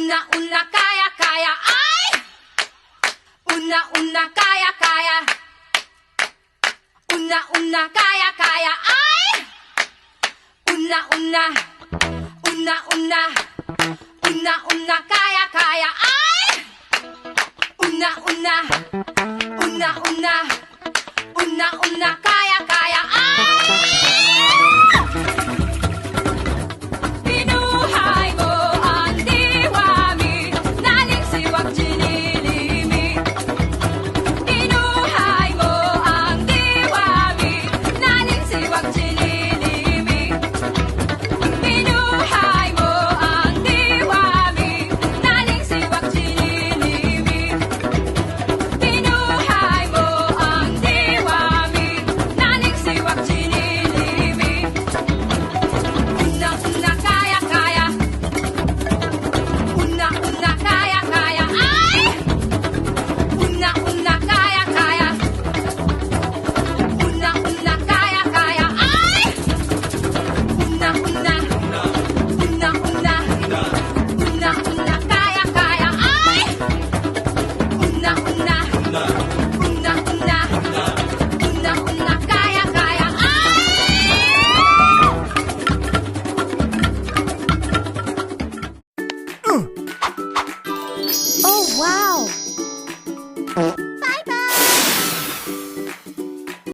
Una-una, kaya-kaya, ay! Una-una, kaya-kaya. Una-una, kaya-kaya, ay! Una-una, una-una, una-una, kaya-kaya, ay! Una-una, una-una, una-una, kaya-kaya, ay! Binuhay mo ang diwami, naling siwag jinilimi. Binuhay mo ang diwami, naling siwag jinilimi. Binuhay mo ang diwami, naling siwag jinilimi. Binuhay mo ang diwami, naling siwag jinilimi. Una-una, kaya-kaya. Una-una, kaya-kaya, ay! Una-una, kaya-kaya. Una-una, kaya-kaya, ay! Una-una, una-una, una-una, kaya-kaya, ay! Una-una, una-una, una-una, kaya-kaya, ay!